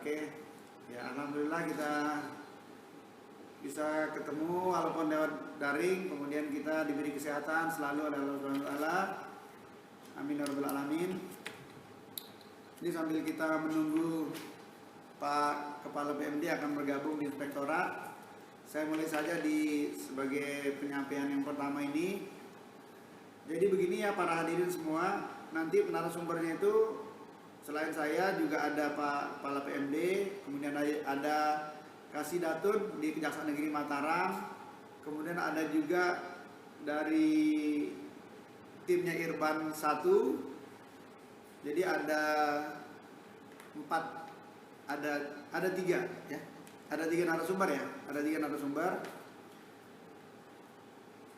Oke, ya alhamdulillah kita bisa ketemu walaupun lewat daring, kemudian kita diberi kesehatan selalu oleh Allah Subhanahu wa taala. Amin ya rabbal alamin. Ini sambil kita menunggu Pak Kepala PMD akan bergabung di Inspektorat, saya mulai saja sebagai penyampaian yang pertama ini. Jadi begini ya para hadirin semua, nanti narasumbernya itu selain saya juga ada Pak Kepala PMD, kemudian ada Kasih Datun di Kejaksaan Negeri Mataram, kemudian ada juga dari timnya Irban 1. Jadi ada 3 ya. Ada 3 narasumber ya. Ada 3 narasumber.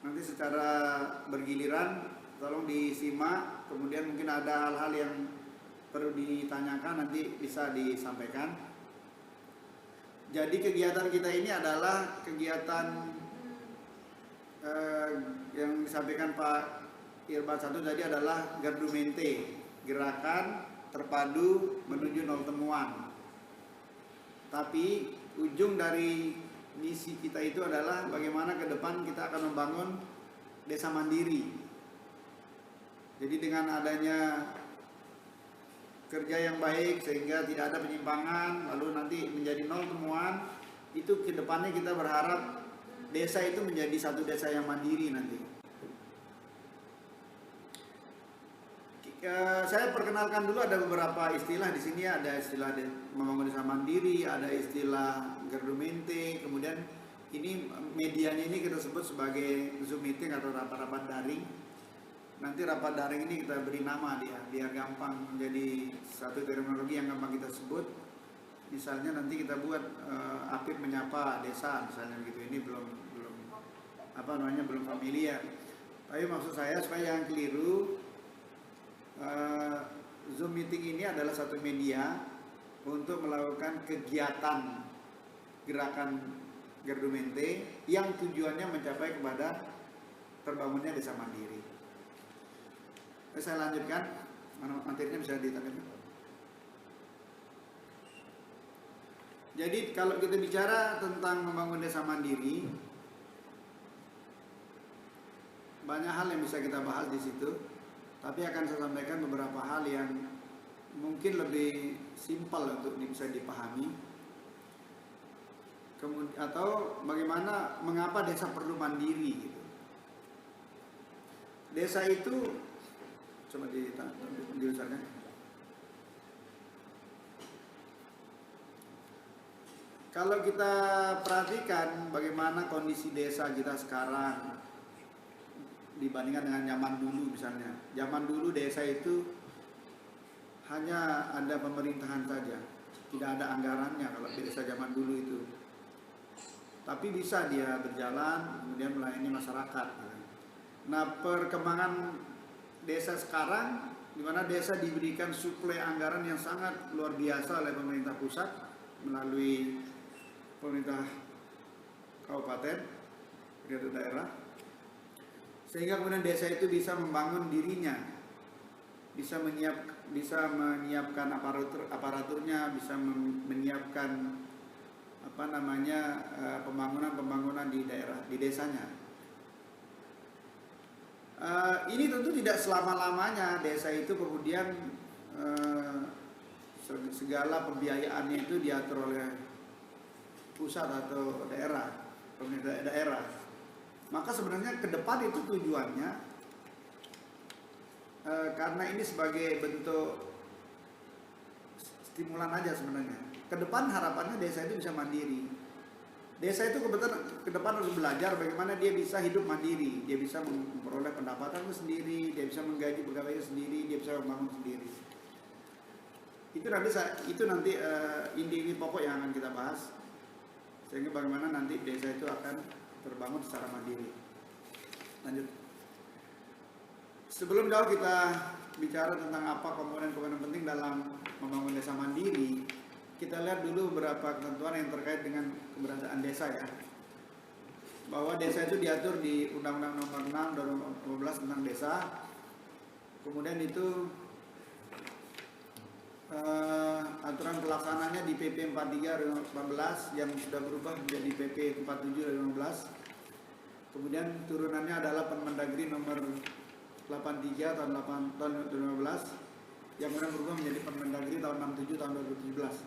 Nanti secara bergiliran tolong disimak, kemudian mungkin ada hal-hal yang perlu ditanyakan nanti bisa disampaikan. Jadi kegiatan kita ini adalah kegiatan yang disampaikan Pak Irban 1 tadi adalah Gardumente, gerakan terpadu menuju nol temuan. Tapi ujung dari misi kita itu adalah bagaimana ke depan kita akan membangun desa mandiri. Jadi dengan adanya kerja yang baik sehingga tidak ada penyimpangan, lalu nanti menjadi nol temuan, itu ke depannya kita berharap desa itu menjadi satu desa yang mandiri nanti. Saya perkenalkan dulu, ada beberapa istilah di sini. Ada istilah membangun desa mandiri, ada istilah Gardumente, kemudian ini medianya ini kita sebut sebagai Zoom meeting atau rapat-rapat daring. Nanti rapat daring ini kita beri nama dia biar gampang, menjadi satu terminologi yang gampang kita sebut. Misalnya nanti kita buat Apip menyapa desa misalnya begitu. Ini belum familiar. Tapi maksud saya supaya yang keliru, Zoom meeting ini adalah satu media untuk melakukan kegiatan gerakan Gardumente yang tujuannya mencapai kepada terbangunnya desa mandiri. Saya lanjutkan, materinya bisa ditanggapi. Jadi kalau kita bicara tentang membangun desa mandiri, banyak hal yang bisa kita bahas di situ. Tapi akan saya sampaikan beberapa hal yang mungkin lebih simpel untuk bisa dipahami. Kemudian atau bagaimana, mengapa desa perlu mandiri gitu. Desa itu coba diusahakan. Kalau kita perhatikan bagaimana kondisi desa kita sekarang dibandingkan dengan zaman dulu misalnya. Zaman dulu desa itu hanya ada pemerintahan saja, tidak ada anggarannya kalau desa zaman dulu itu. Tapi bisa dia berjalan, kemudian melayani masyarakat. Nah, perkembangan desa sekarang, di mana desa diberikan suplai anggaran yang sangat luar biasa oleh pemerintah pusat melalui pemerintah kabupaten, pemerintah daerah, sehingga kemudian desa itu bisa membangun dirinya, bisa menyiapkan aparaturnya, bisa menyiapkan pembangunan di daerah, di desanya. Ini tentu tidak selama-lamanya desa itu kemudian segala pembiayaannya itu diatur oleh pusat atau daerah, pemerintah daerah. Maka sebenarnya ke depan itu tujuannya karena ini sebagai bentuk stimulan aja sebenarnya. Ke depan harapannya desa itu bisa mandiri. Desa itu kebetulan ke depan harus belajar bagaimana dia bisa hidup mandiri, dia bisa memperoleh pendapatan sendiri, dia bisa menggaji pegawainya sendiri, dia bisa membangun sendiri. Itu nanti inti pokok yang akan kita bahas, sehingga bagaimana nanti desa itu akan terbangun secara mandiri. Lanjut. Sebelum jauh kita bicara tentang apa komponen-komponen penting dalam membangun desa mandiri, kita lihat dulu beberapa ketentuan yang terkait dengan keberadaan desa ya. Bahwa desa itu diatur di Undang-Undang Nomor 6 2015 tentang desa. Kemudian itu peraturan pelaksananya di PP 43/2014 yang sudah berubah menjadi PP 47/2015. Kemudian turunannya adalah Permendagri nomor 83 tahun 2015 yang kemudian berubah menjadi Permendagri tahun 67 tahun 2017.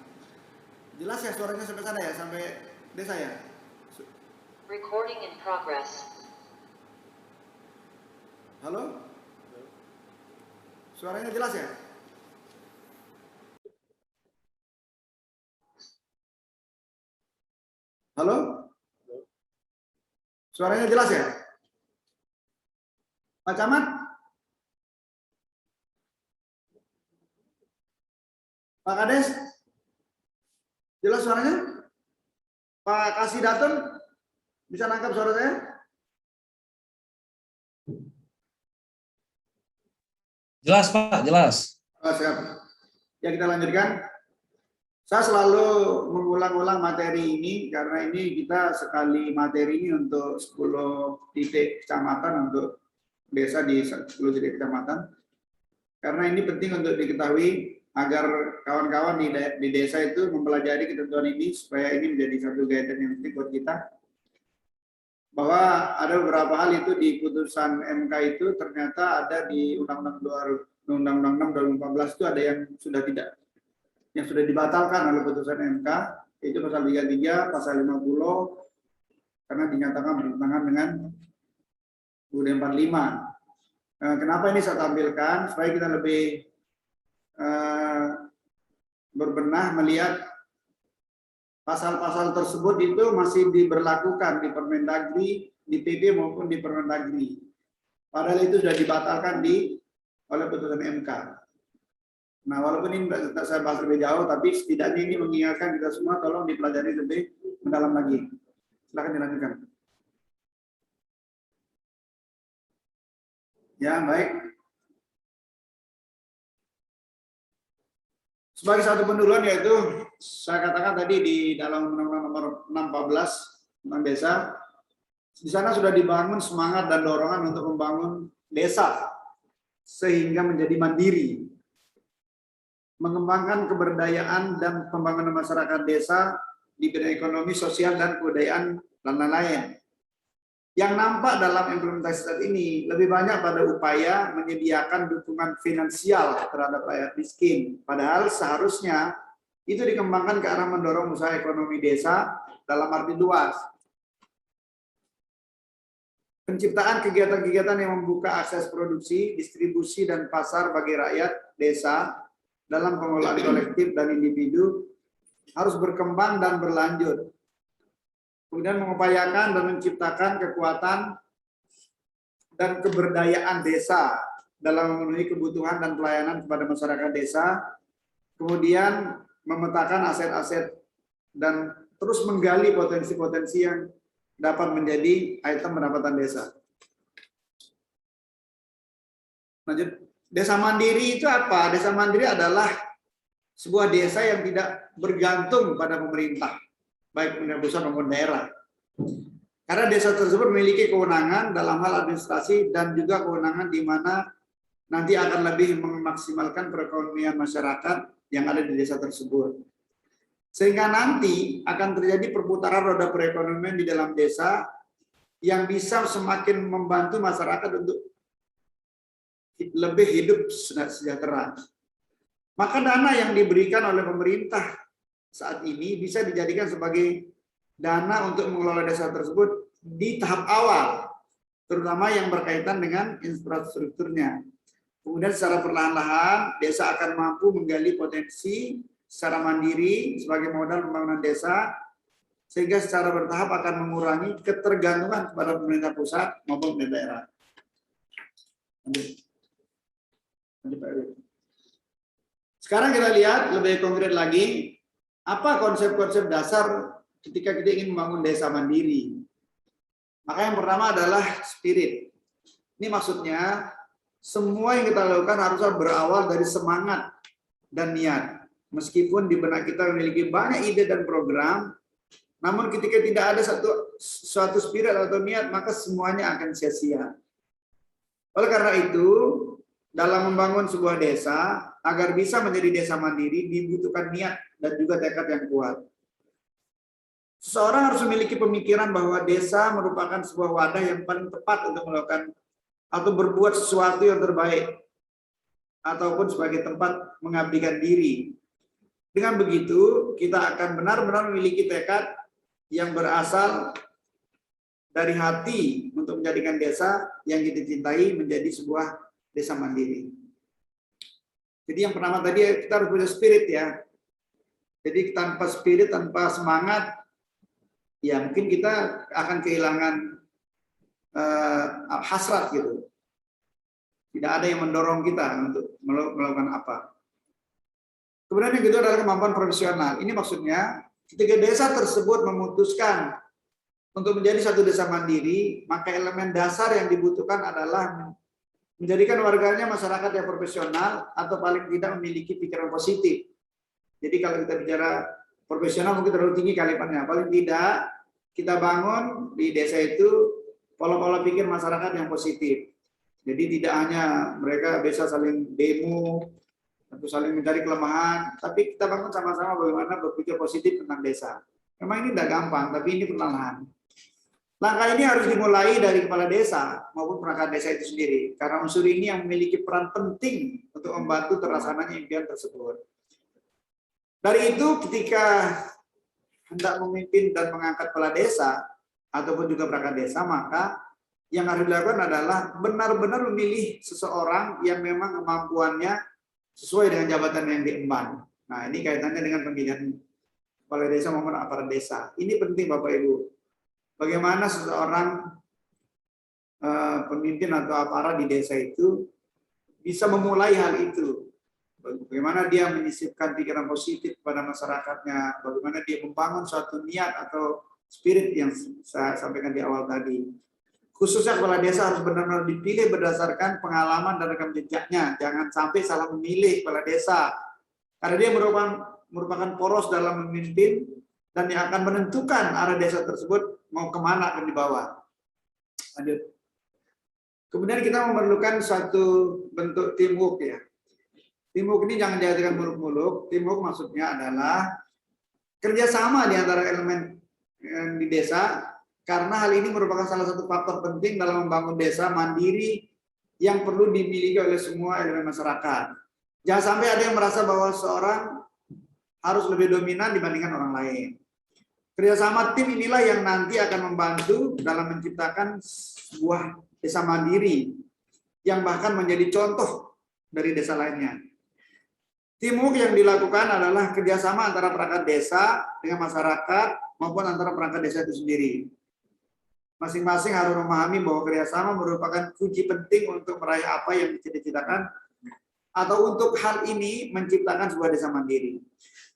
Jelas ya suaranya sampai sana ya, sampai desa ya? Recording in progress. Halo? Suaranya jelas ya? Halo? Suaranya jelas ya? Pak Camat? Pak Kades? Jelas suaranya? Pak Kasih Datun? Bisa nangkap suara saya? Jelas Pak, jelas. Oh, siap. Ya kita lanjutkan. Saya selalu mengulang-ulang materi ini karena ini kita sekali materi ini untuk 10 titik kecamatan, untuk desa di 10 titik kecamatan. Karena ini penting untuk diketahui agar kawan-kawan di desa itu mempelajari ketentuan ini supaya ini menjadi satu guidance yang penting buat kita. Bahwa ada beberapa hal itu di putusan MK itu ternyata ada di Undang-Undang 6 2014 itu ada yang sudah tidak, yang sudah dibatalkan oleh putusan MK, itu pasal 33, pasal 50 karena dinyatakan bertentangan dengan UUD 45. Kenapa ini saya tampilkan supaya kita lebih berbenah melihat pasal-pasal tersebut itu masih diberlakukan di Permendagri, di PP maupun di Permendagri. Padahal itu sudah dibatalkan oleh putusan MK. Nah, walaupun ini tidak saya bahas lebih jauh, tapi setidaknya ini mengingatkan kita semua tolong dipelajari lebih mendalam lagi. Silakan dilanjutkan. Ya, baik. Sebagai satu penduluan yaitu saya katakan tadi di dalam Undang-Undang nomor 6/14 tentang desa, di sana sudah dibangun semangat dan dorongan untuk membangun desa sehingga menjadi mandiri, mengembangkan keberdayaan dan pembangunan masyarakat desa di bidang ekonomi, sosial, dan kebudayaan dan lain-lain. Yang nampak dalam implementasi saat ini lebih banyak pada upaya menyediakan dukungan finansial terhadap rakyat miskin. Padahal seharusnya itu dikembangkan ke arah mendorong usaha ekonomi desa dalam arti luas. Penciptaan kegiatan-kegiatan yang membuka akses produksi, distribusi, dan pasar bagi rakyat desa dalam pengelolaan kolektif dan individu harus berkembang dan berlanjut. Kemudian mengupayakan dan menciptakan kekuatan dan keberdayaan desa dalam memenuhi kebutuhan dan pelayanan kepada masyarakat desa. Kemudian memetakan aset-aset dan terus menggali potensi-potensi yang dapat menjadi item pendapatan desa. Lanjut. Desa mandiri itu apa? Desa mandiri adalah sebuah desa yang tidak bergantung pada pemerintah, baik pemerintah pusat maupun daerah. Karena desa tersebut memiliki kewenangan dalam hal administrasi dan juga kewenangan di mana nanti akan lebih memaksimalkan perekonomian masyarakat yang ada di desa tersebut. Sehingga nanti akan terjadi perputaran roda perekonomian di dalam desa yang bisa semakin membantu masyarakat untuk lebih hidup sejahtera. Maka dana yang diberikan oleh pemerintah saat ini bisa dijadikan sebagai dana untuk mengelola desa tersebut di tahap awal, terutama yang berkaitan dengan infrastrukturnya. Kemudian secara perlahan-lahan desa akan mampu menggali potensi secara mandiri sebagai modal pembangunan desa, sehingga secara bertahap akan mengurangi ketergantungan kepada pemerintah pusat maupun pemerintah daerah. Sekarang kita lihat lebih konkret lagi, apa konsep-konsep dasar ketika kita ingin membangun desa mandiri. Maka yang pertama adalah spirit. Ini maksudnya semua yang kita lakukan harusnya berawal dari semangat dan niat. Meskipun di benak kita memiliki banyak ide dan program, namun ketika tidak ada suatu spirit atau niat, maka semuanya akan sia-sia. Oleh karena itu, dalam membangun sebuah desa, agar bisa menjadi desa mandiri dibutuhkan niat dan juga tekad yang kuat. Seseorang harus memiliki pemikiran bahwa desa merupakan sebuah wadah yang paling tepat untuk melakukan atau berbuat sesuatu yang terbaik, ataupun sebagai tempat mengabdikan diri. Dengan begitu, kita akan benar-benar memiliki tekad yang berasal dari hati untuk menjadikan desa yang kita cintai menjadi sebuah desa mandiri. Jadi yang pertama tadi kita harus punya spirit ya. Jadi tanpa spirit, tanpa semangat, ya mungkin kita akan kehilangan hasrat gitu. Tidak ada yang mendorong kita untuk melakukan apa. Kemudian yang kedua adalah kemampuan profesional. Ini maksudnya ketika desa tersebut memutuskan untuk menjadi satu desa mandiri, maka elemen dasar yang dibutuhkan adalah menjadikan warganya masyarakat yang profesional atau paling tidak memiliki pikiran positif. Jadi kalau kita bicara profesional mungkin terlalu tinggi kalimatnya. Paling tidak kita bangun di desa itu pola-pola pikir masyarakat yang positif. Jadi tidak hanya mereka bisa saling demo atau saling mencari kelemahan, tapi kita bangun sama-sama bagaimana berpikir positif tentang desa. Memang ini tidak gampang, tapi ini perlahan. Langkah ini harus dimulai dari kepala desa maupun perangkat desa itu sendiri, karena unsur ini yang memiliki peran penting untuk membantu terlaksananya impian tersebut. Dari itu, ketika hendak memimpin dan mengangkat kepala desa ataupun juga perangkat desa, maka yang harus dilakukan adalah benar-benar memilih seseorang yang memang kemampuannya sesuai dengan jabatan yang diemban. Nah, ini kaitannya dengan pemilihan kepala desa maupun aparat desa. Ini penting Bapak Ibu. Bagaimana seseorang pemimpin atau aparat di desa itu bisa memulai hal itu. Bagaimana dia menyisipkan pikiran positif kepada masyarakatnya, bagaimana dia membangun suatu niat atau spirit yang saya sampaikan di awal tadi. Khususnya kepala desa harus benar-benar dipilih berdasarkan pengalaman dan rekam jejaknya. Jangan sampai salah memilih kepala desa. Karena dia merupakan poros dalam memimpin dan yang akan menentukan arah desa tersebut mau kemana akan dibawa. Lanjut. Kemudian kita memerlukan suatu bentuk teamwork ya. Teamwork ini jangan dijadikan muluk-muluk. Teamwork maksudnya adalah kerjasama di antara elemen di desa, karena hal ini merupakan salah satu faktor penting dalam membangun desa mandiri yang perlu dimiliki oleh semua elemen masyarakat. Jangan sampai ada yang merasa bahwa seorang harus lebih dominan dibandingkan orang lain. Kerjasama tim inilah yang nanti akan membantu dalam menciptakan sebuah desa mandiri yang bahkan menjadi contoh dari desa lainnya. Teamwork yang dilakukan adalah kerjasama antara perangkat desa dengan masyarakat maupun antara perangkat desa itu sendiri. Masing-masing harus memahami bahwa kerjasama merupakan kunci penting untuk meraih apa yang dicita-citakan atau untuk hal ini menciptakan sebuah desa mandiri.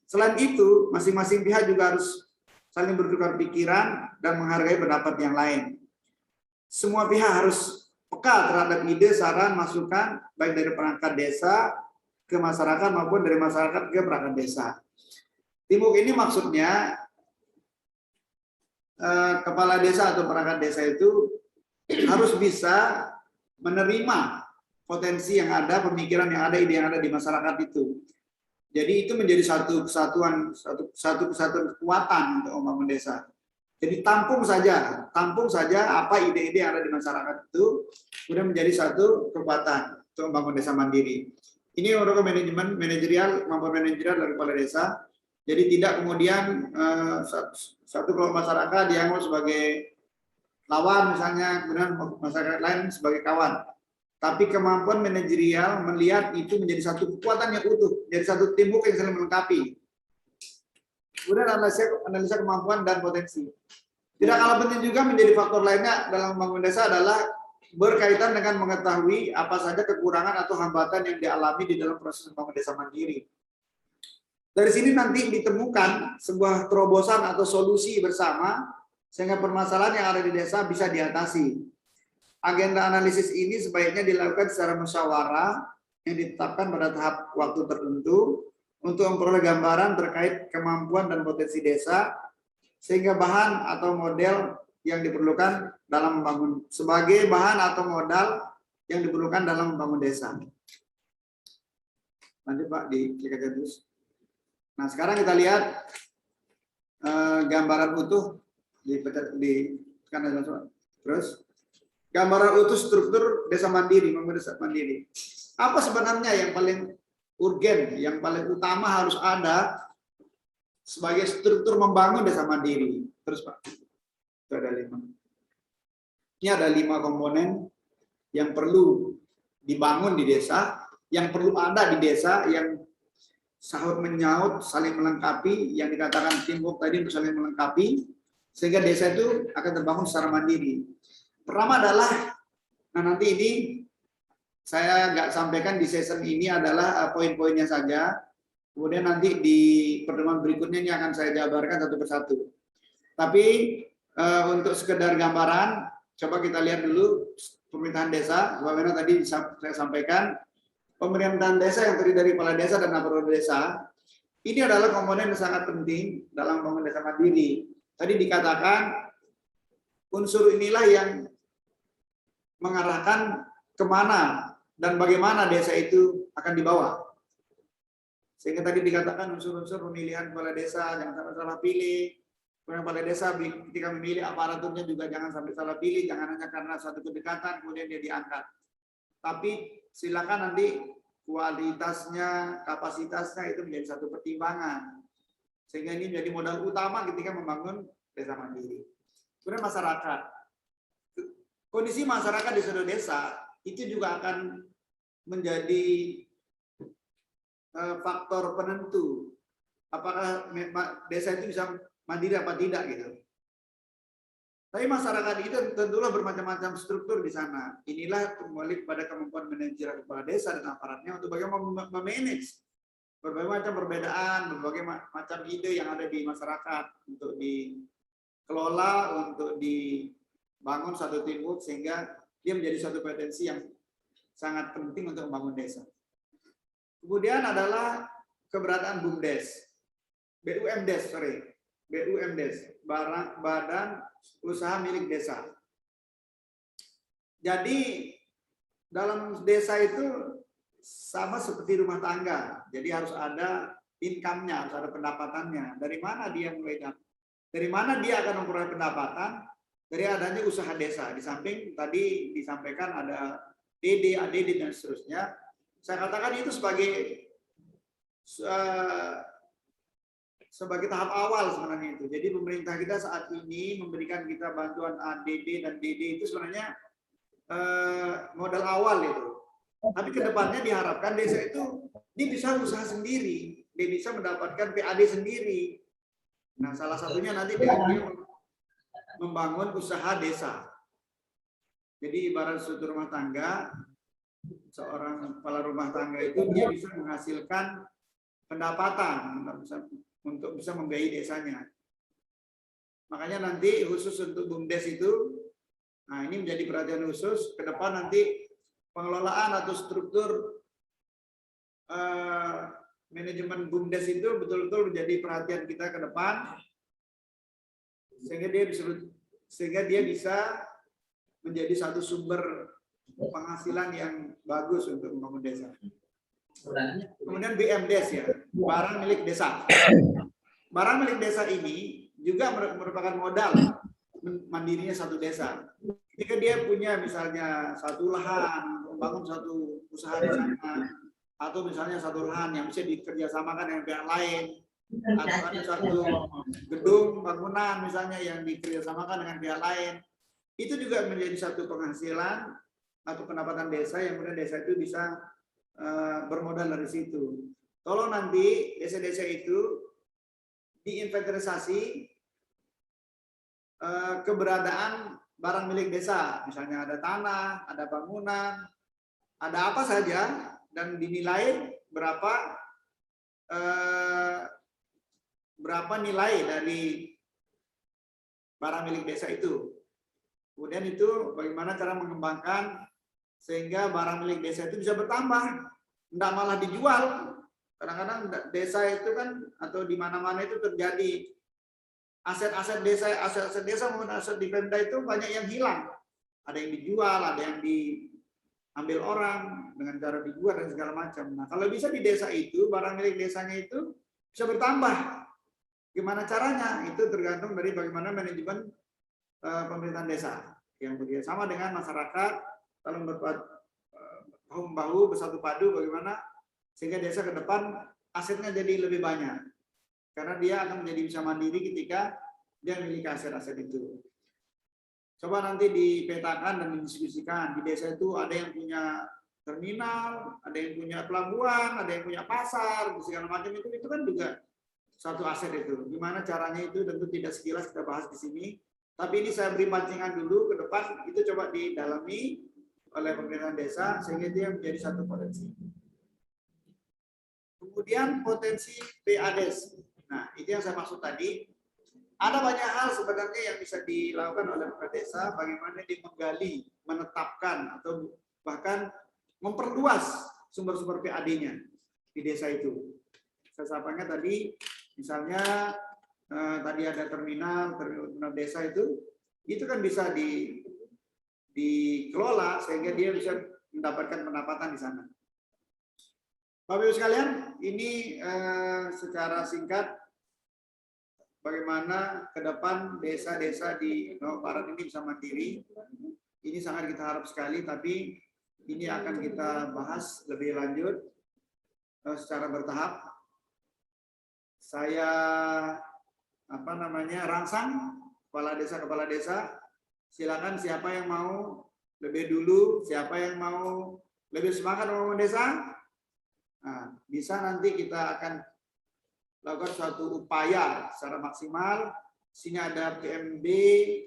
Selain itu, masing-masing pihak juga harus saling bertukar pikiran dan menghargai pendapat yang lain. Semua pihak harus peka terhadap ide, saran, masukan, baik dari perangkat desa ke masyarakat maupun dari masyarakat ke perangkat desa. Teamwork ini maksudnya kepala desa atau perangkat desa itu harus bisa menerima potensi yang ada, pemikiran yang ada, ide yang ada di masyarakat itu. Jadi itu menjadi satu kesatuan kekuatan untuk membangun desa. Jadi tampung saja apa ide-ide yang ada di masyarakat itu, kemudian menjadi satu kekuatan untuk membangun desa mandiri. Ini merupakan manajemen manajerial, kemampuan manajerial dari kepala desa. Jadi tidak kemudian satu kelompok masyarakat dianggap sebagai lawan misalnya, kemudian masyarakat lain sebagai kawan. Tapi kemampuan manajerial melihat itu menjadi satu kekuatan yang utuh, jadi satu teamwork yang saling melengkapi. Kemudian analisa kemampuan dan potensi. Tidak kalah penting juga menjadi faktor lainnya dalam membangun desa adalah berkaitan dengan mengetahui apa saja kekurangan atau hambatan yang dialami di dalam proses membangun desa mandiri. Dari sini nanti ditemukan sebuah terobosan atau solusi bersama sehingga permasalahan yang ada di desa bisa diatasi. Agenda analisis ini sebaiknya dilakukan secara musyawarah yang ditetapkan pada tahap waktu tertentu untuk memperoleh gambaran terkait kemampuan dan potensi desa sehingga bahan atau model yang diperlukan dalam membangun sebagai bahan atau modal yang diperlukan dalam membangun desa. Lanjut Pak, diklik aja terus. Nah sekarang kita lihat gambaran utuh di kanan atas. Terus gambaran utuh struktur desa mandiri, membangun desa mandiri. Apa sebenarnya yang paling urgen, yang paling utama harus ada sebagai struktur membangun desa mandiri? Terus Pak, itu ada 5. Ini ada 5 komponen yang perlu dibangun di desa, yang perlu ada di desa, yang sahut menyaut, saling melengkapi, yang dikatakan teamwork tadi untuk saling melengkapi, sehingga desa itu akan terbangun secara mandiri. Pertama adalah, nah nanti ini saya nggak sampaikan di season ini adalah poin-poinnya saja, kemudian nanti di pertemuan berikutnya ini akan saya jabarkan satu persatu. Tapi untuk sekedar gambaran, coba kita lihat dulu pemerintahan desa, bagaimana tadi saya sampaikan, pemerintahan desa yang terdiri dari kepala desa dan aparatur desa, ini adalah komponen yang sangat penting dalam membangun desa mandiri. Tadi dikatakan unsur inilah yang mengarahkan kemana dan bagaimana desa itu akan dibawa. Sehingga tadi dikatakan unsur-unsur pemilihan kepala desa jangan sampai salah pilih. Kepala desa ketika memilih aparaturnya juga jangan sampai salah pilih, jangan hanya karena suatu kedekatan kemudian dia diangkat. Tapi silakan nanti kualitasnya, kapasitasnya itu menjadi satu pertimbangan. Sehingga ini menjadi modal utama ketika membangun desa mandiri. Kemudian masyarakat. Kondisi masyarakat di suatu desa itu juga akan menjadi faktor penentu apakah desa itu bisa mandiri apa tidak gitu. Tapi masyarakat itu tentulah bermacam-macam struktur di sana. Inilah kembali kepada kemampuan manajer kepala desa dan aparatnya untuk bagaimana memanage berbagai macam perbedaan, berbagai macam ide yang ada di masyarakat untuk dikelola, untuk dibangun satu teamwork sehingga dia menjadi satu potensi yang sangat penting untuk membangun desa. Kemudian adalah keberadaan BUMDes, BUMDes, Badan Usaha Milik Desa. Jadi dalam desa itu sama seperti rumah tangga. Jadi harus ada income-nya, harus ada pendapatannya. Dari mana dia mulai dapat? Dari mana dia akan memperoleh pendapatan? Dari adanya usaha desa. Di samping tadi disampaikan ada DD, ADD dan seterusnya. Saya katakan itu sebagai tahap awal sebenarnya itu. Jadi pemerintah kita saat ini memberikan kita bantuan ADD dan DD itu sebenarnya modal awal itu. Tapi kedepannya diharapkan desa itu dia bisa usaha sendiri, dia bisa mendapatkan PAD sendiri. Nah salah satunya nanti dia membangun usaha desa. Jadi ibarat struktur rumah tangga, seorang kepala rumah tangga itu dia bisa menghasilkan pendapatan untuk bisa membiayai desanya. Makanya nanti khusus untuk BUMDes itu, nah ini menjadi perhatian khusus ke depan nanti pengelolaan atau struktur manajemen BUMDes itu betul-betul menjadi perhatian kita ke depan sehingga dia bisa menjadi satu sumber penghasilan yang bagus untuk membangun desa. Kemudian BMDes ya, barang milik desa. Barang milik desa ini juga merupakan modal mandirinya satu desa. Ketika dia punya misalnya satu lahan, membangun satu usaha di sana, atau misalnya satu lahan yang bisa dikerjasamakan dengan pihak lain, atau ada satu gedung bangunan misalnya yang dikerjasamakan dengan pihak lain, itu juga menjadi satu penghasilan atau pendapatan desa yang kemudian desa itu bisa bermodal dari situ. Tolong nanti desa-desa itu diinventarisasi keberadaan barang milik desa, misalnya ada tanah, ada bangunan, ada apa saja, dan dinilai berapa nilai dari barang milik desa itu. Kemudian itu bagaimana cara mengembangkan sehingga barang milik desa itu bisa bertambah, tidak malah dijual. Kadang-kadang desa itu kan atau di mana-mana itu terjadi aset-aset desa maupun aset di Pemda itu banyak yang hilang. Ada yang dijual, ada yang ambil orang dengan cara dibuat dan segala macam. Nah, kalau bisa di desa itu barang milik desanya itu bisa bertambah. Gimana caranya? Itu tergantung dari bagaimana manajemen pemerintahan desa yang bekerja sama dengan masyarakat, saling bahu-membahu, bersatu padu bagaimana sehingga desa ke depan asetnya jadi lebih banyak. Karena dia akan menjadi bisa mandiri ketika dia memiliki aset-aset itu. Coba nanti dipetakan dan didiskusikan. Di desa itu ada yang punya terminal, ada yang punya pelabuhan, ada yang punya pasar, segala macam itu kan juga satu aset itu. Gimana caranya itu tentu tidak sekilas kita bahas di sini. Tapi ini saya beri pancingan dulu ke depan, itu coba didalami oleh pemerintahan desa sehingga dia menjadi satu potensi. Kemudian potensi PADES. Nah, itu yang saya maksud tadi. Ada banyak hal sebenarnya yang bisa dilakukan oleh pemerintah desa, bagaimana dia menggali, menetapkan, atau bahkan memperluas sumber-sumber PAD-nya di desa itu. Saya sampaikan tadi, misalnya tadi ada terminal desa itu kan bisa dikelola sehingga dia bisa mendapatkan pendapatan di sana. Bapak Ibu sekalian, ini secara singkat bagaimana ke depan desa-desa di Jawa Barat ini bisa mandiri. Ini sangat kita harap sekali, tapi ini akan kita bahas lebih lanjut secara bertahap. Saya rangsang kepala desa. Silakan siapa yang mau lebih dulu, siapa yang mau lebih semangat membangun desa. Nah, bisa nanti kita akan lakukan suatu upaya secara maksimal. Sini ada PMB,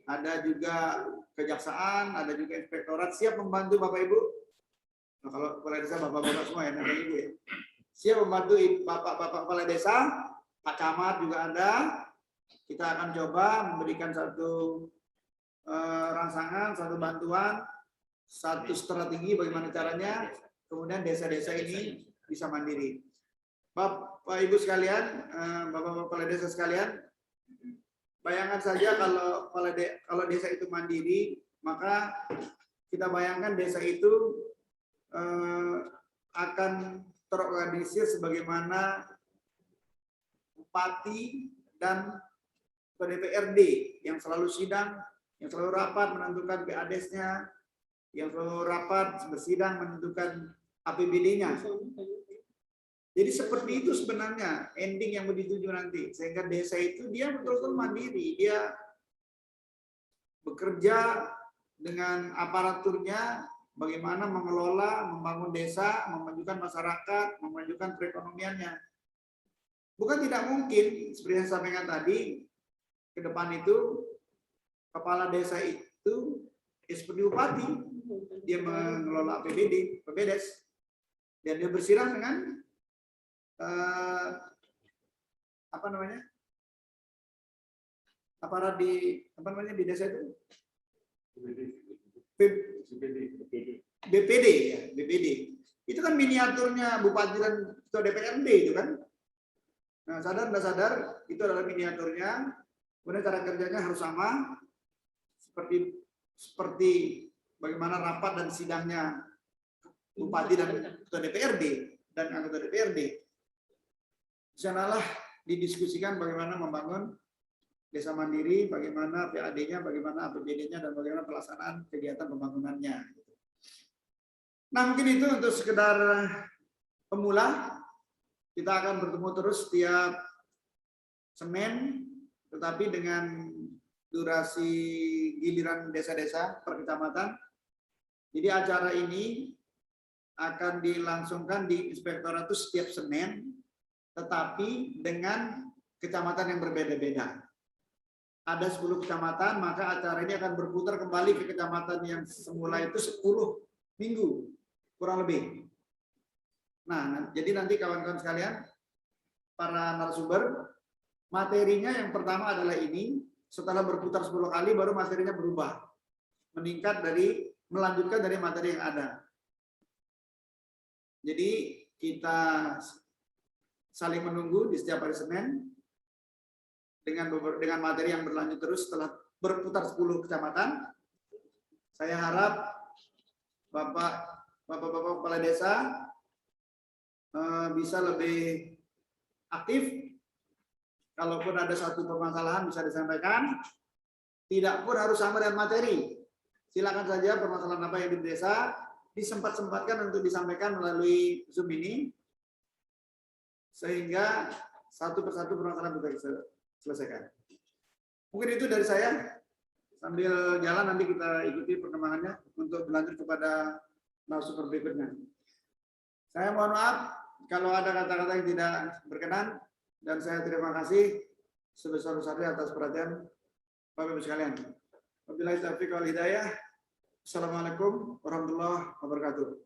ada juga kejaksaan, ada juga inspektorat siap membantu Bapak Ibu. Nah, kalau kepala desa bapak-bapak semua ya, nanti Ibu ya. Siap membantu bapak-bapak kepala desa, Pak Camat juga ada. Kita akan coba memberikan satu rangsangan, satu bantuan, satu strategi bagaimana caranya, kemudian desa-desa ini bisa mandiri. Bapak Ibu sekalian, Bapak-bapak kepala desa sekalian, bayangkan saja kalau desa itu mandiri, maka kita bayangkan desa itu akan terorganisir sebagaimana bupati dan DPRD yang selalu sidang, yang selalu rapat menentukan PADES-nya, yang selalu rapat bersidang menentukan APBD-nya. Jadi seperti itu sebenarnya ending yang mau dituju nanti, sehingga desa itu dia betul-betul mandiri, dia bekerja dengan aparaturnya, bagaimana mengelola, membangun desa, memajukan masyarakat, memajukan perekonomiannya. Bukan tidak mungkin, seperti yang saya sampaikan tadi, ke depan itu kepala desa itu seperti bupati, dia mengelola APBD, PBDes, dan dia bersidang dengan aparat di desa itu BPD ya, BPD. Itu kan miniaturnya bupati dan ketua DPRD itu kan. Nah, sadar nggak sadar itu adalah miniaturnya. Kemudian cara kerjanya harus sama seperti bagaimana rapat dan sidangnya bupati dan ketua DPRD dan anggota DPRD. Di sanalah didiskusikan bagaimana membangun desa mandiri, bagaimana PAD-nya, bagaimana APBD-nya, dan bagaimana pelaksanaan kegiatan pembangunannya. Nah, mungkin itu untuk sekedar pemula. Kita akan bertemu terus setiap Senin, tetapi dengan durasi giliran desa-desa per kecamatan. Jadi acara ini akan dilangsungkan di inspektorat itu setiap Senin, tetapi dengan kecamatan yang berbeda-beda. Ada 10 kecamatan, maka acara ini akan berputar kembali ke kecamatan yang semula itu 10 minggu, kurang lebih. Nah, jadi nanti kawan-kawan sekalian, para narasumber, materinya yang pertama adalah ini, setelah berputar 10 kali baru materinya berubah. Melanjutkan dari materi yang ada. Jadi kita saling menunggu di setiap hari Senin dengan materi yang berlanjut terus setelah berputar 10 kecamatan. Saya harap Bapak Bapak-bapak kepala desa bisa lebih aktif. Kalaupun ada satu permasalahan bisa disampaikan. Tidak pun harus sama dengan materi. Silakan saja permasalahan apa yang di desa disempat-sempatkan untuk disampaikan melalui Zoom ini, sehingga satu persatu permasalahan bisa selesaikan. Mungkin itu dari saya. Sambil jalan nanti kita ikuti perkembangannya untuk berlanjut kepada narasumber berikutnya. Saya mohon maaf kalau ada kata-kata yang tidak berkenan, dan saya terima kasih sebesar-besarnya atas perhatian Bapak Ibu sekalian. Wabillahi taufiq wal hidayah. Assalamualaikum warahmatullahi wabarakatuh.